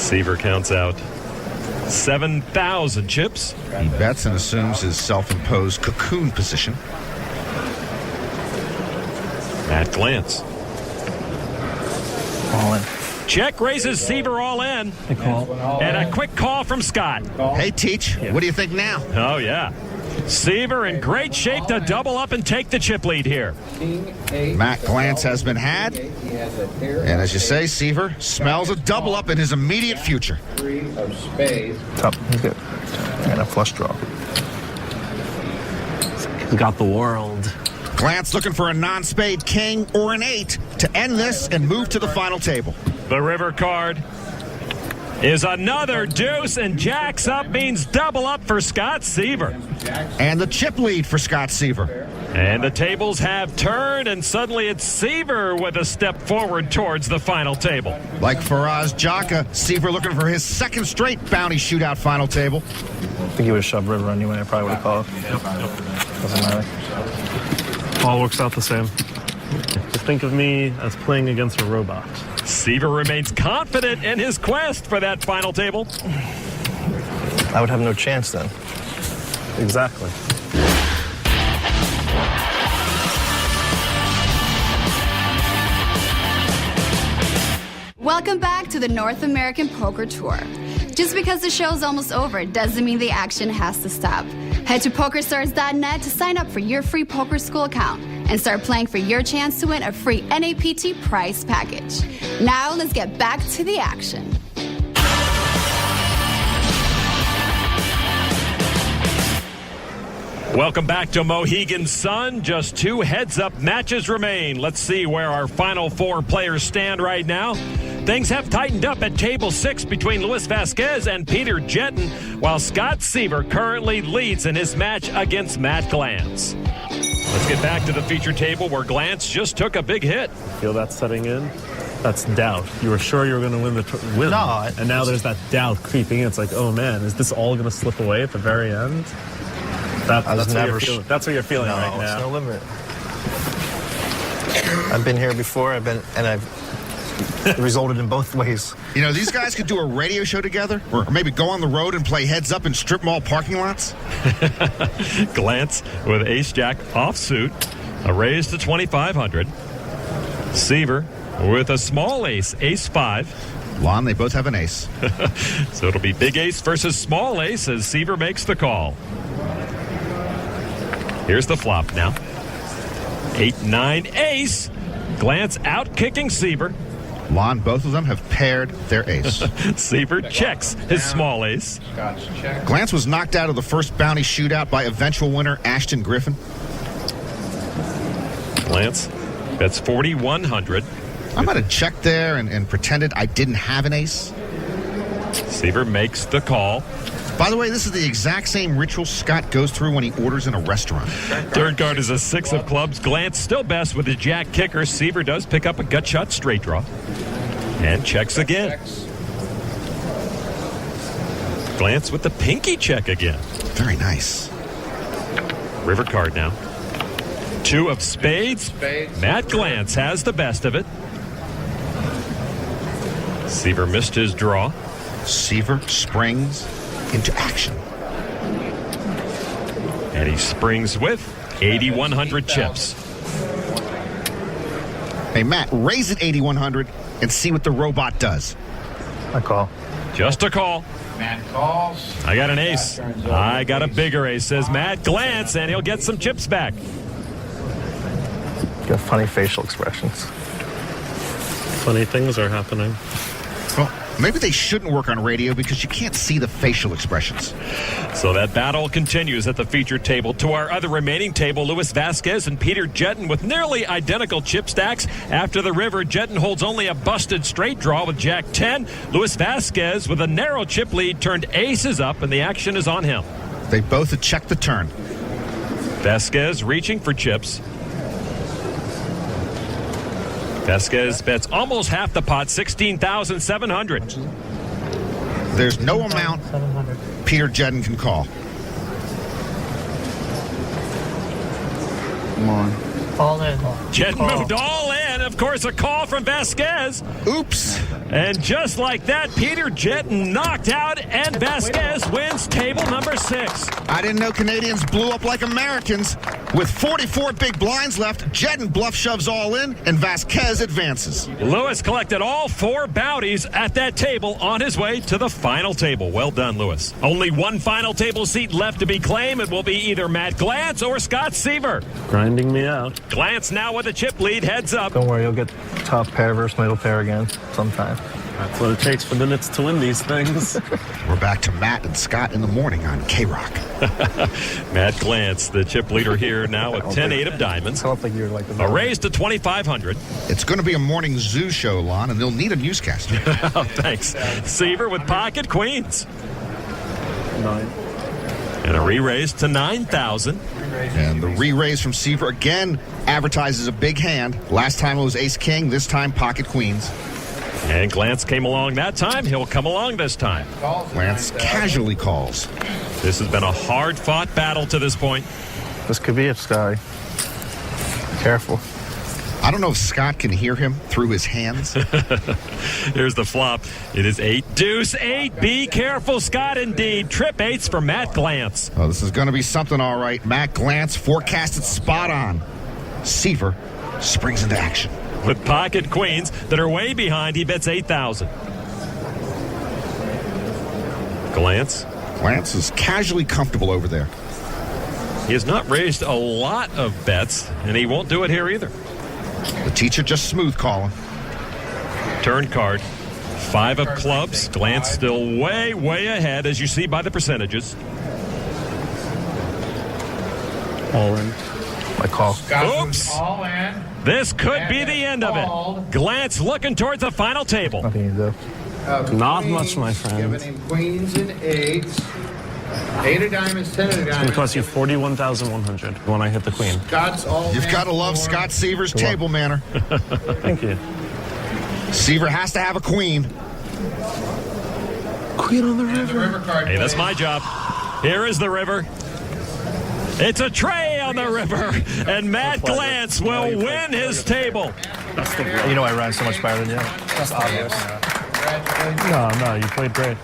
Seaver counts out 7,000 chips. He bets and assumes his self-imposed cocoon position. At glance. All in. Check raises Seaver all in. Good call. And a quick call from Scott. Hey, Teach, what do you think now? Oh, yeah. Seaver in great shape to double up and take the chip lead here. Matt Glantz has been had. And as you say, Seaver smells a double up in his immediate future. Top. He's good. And a flush draw. He's got the world. Glantz looking for a non-spade king or an 8 to end this and move to the final table. The river card is another deuce, and jacks up means double up for Scott Seaver. And the chip lead for Scott Seaver. And the tables have turned, and suddenly it's Seaver with a step forward towards the final table. Like Faraz Jaka, Seaver looking for his second straight bounty shootout final table. I think he would have shoved river anyway. I probably would have called. Doesn't matter. All works out the same. Just think of me as playing against a robot. Seaver remains confident in his quest for that final table. I would have no chance then. Exactly. Welcome back to the North American Poker Tour. Just because the show's almost over doesn't mean the action has to stop. Head to PokerStars.net to sign up for your free poker school account and start playing for your chance to win a free NAPT prize package. Now let's get back to the action. Welcome back to Mohegan Sun. Just 2 heads-up matches remain. Let's see where our final 4 players stand right now. Things have tightened up at table 6 between Luis Vasquez and Peter Jetton, while Scott Seaver currently leads in his match against Matt Glantz. Let's get back to the feature table where Glantz just took a big hit. Feel that setting in? That's doubt. You were sure you were going to win the win. No, and now there's that doubt creeping in. It's like, oh man, is this all going to slip away at the very end? That's what you're feeling right now. No limit. I've been here before. I've resulted in both ways. You know, these guys could do a radio show together, or maybe go on the road and play heads up in strip mall parking lots. Glantz with ace-jack offsuit, a raise to 2,500. Seaver with a small ace, ace-5. Lon, they both have an ace. So it'll be big ace versus small ace as Seaver makes the call. Here's the flop now. 8-9 ace. Glantz out kicking Seaver. Lon, both of them have paired their ace. Seaver checks his small ace. Glantz was knocked out of the first bounty shootout by eventual winner Ashton Griffin. Glantz bets 4,100. I might have checked there and pretended I didn't have an ace. Seaver makes the call. By the way, this is the exact same ritual Scott goes through when he orders in a restaurant. Third card is a 6 of clubs. Glantz still best with his jack kicker. Seaver does pick up a gut shot straight draw. And checks again. Glantz with the pinky check again. Very nice. River card now. 2 of spades. Matt Glantz has the best of it. Seaver missed his draw. Seaver springs into action. And he springs with 8,100 chips. Hey, Matt, raise it 8,100 and see what the robot does. I call. Just a call. Matt calls. I got an ace. I got a bigger ace, says Matt Glantz, and he'll get some chips back. Got funny facial expressions. Funny things are happening. Well, maybe they shouldn't work on radio because you can't see the facial expressions. So that battle continues at the featured table. To our other remaining table, Luis Vasquez and Peter Jetton with nearly identical chip stacks. After the river, Jetton holds only a busted straight draw with Jack 10. Luis Vasquez with a narrow chip lead turned aces up, and the action is on him. They both have checked the turn. Vasquez reaching for chips. Vasquez bets almost half the pot, 16,700. There's no amount Peter Jetton can call. Come on. All in. Jetton moved all in, And, of course, a call from Vasquez. Oops. And just like that, Peter Jetton knocked out, and Vasquez wins table number 6. I didn't know Canadians blew up like Americans. With 44 big blinds left, Jetton bluff shoves all in, and Vasquez advances. Lewis collected all 4 bounties at that table on his way to the final table. Well done, Lewis. Only one final table seat left to be claimed. It will be either Matt Glantz or Scott Seaver. Grinding me out. Glantz now with a chip lead, heads up. Don't worry, you'll get top pair versus middle pair again sometime. That's what it takes for the Nits to win these things. We're back to Matt and Scott in the morning on K-Rock. Matt Glantz, the chip leader here now with 10-8 of diamonds. I don't think you're like the A raise to 2,500. It's going to be a morning zoo show, Lon, and they'll need a newscaster. Oh, thanks. Seaver with pocket queens. 9. And a re-raise to 9,000. And the re-raise from Seaver again advertises a big hand. Last time it was ace-king, this time pocket queens. And Glantz came along that time. He'll come along this time. Glantz casually calls. This has been a hard-fought battle to this point. This could be it, Scotty. Careful. I don't know if Scott can hear him through his hands. Here's the flop. It is 8 deuce 8. Be careful, Scott, indeed. Trip 8s for Matt Glantz. Oh, this is going to be something all right. Matt Glantz forecasted spot on. Seaver springs into action. With pocket queens that are way behind, he bets 8,000. Glantz is casually comfortable over there. He has not raised a lot of bets, and he won't do it here either. The teacher just smooth calling. Turn card. 5 of clubs. Glantz still way, way ahead, as you see by the percentages. All in. My call. Oops. This could be the end of it. Glantz looking towards the final table. Nothing you do. Not much, my friend. Giving him queens and 8s. 8 of diamonds, 10 of diamonds. It's going to cost you 41,100 when I hit the queen. Scott's all You've in got to love for- Scott Seaver's table manner. Thank you. Seaver has to have a queen. Queen on the And the river card. Hey, that's my job. Here is the river. It's a tray on the river, and Matt Glantz will win his table. You know I ran so much better than you. That's obvious. No, you played great.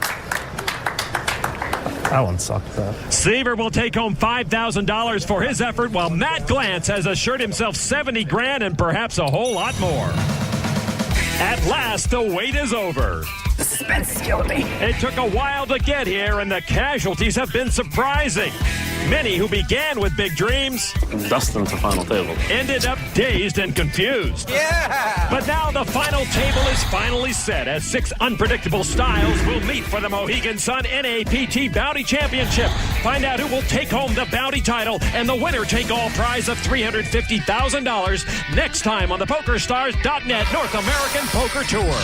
That one sucked, though. Seaver will take home $5,000 for his effort, while Matt Glantz has assured himself 70 grand and perhaps a whole lot more. At last, the wait is over. The suspense is killing me. It took a while to get here, and the casualties have been surprising. Many who began with big dreams Destined to final table. ended up dazed and confused. Yeah! But now the final table is finally set as 6 unpredictable styles will meet for the Mohegan Sun NAPT Bounty Championship. Find out who will take home the bounty title and the winner-take-all prize of $350,000 next time on the PokerStars.net North American Poker Tour.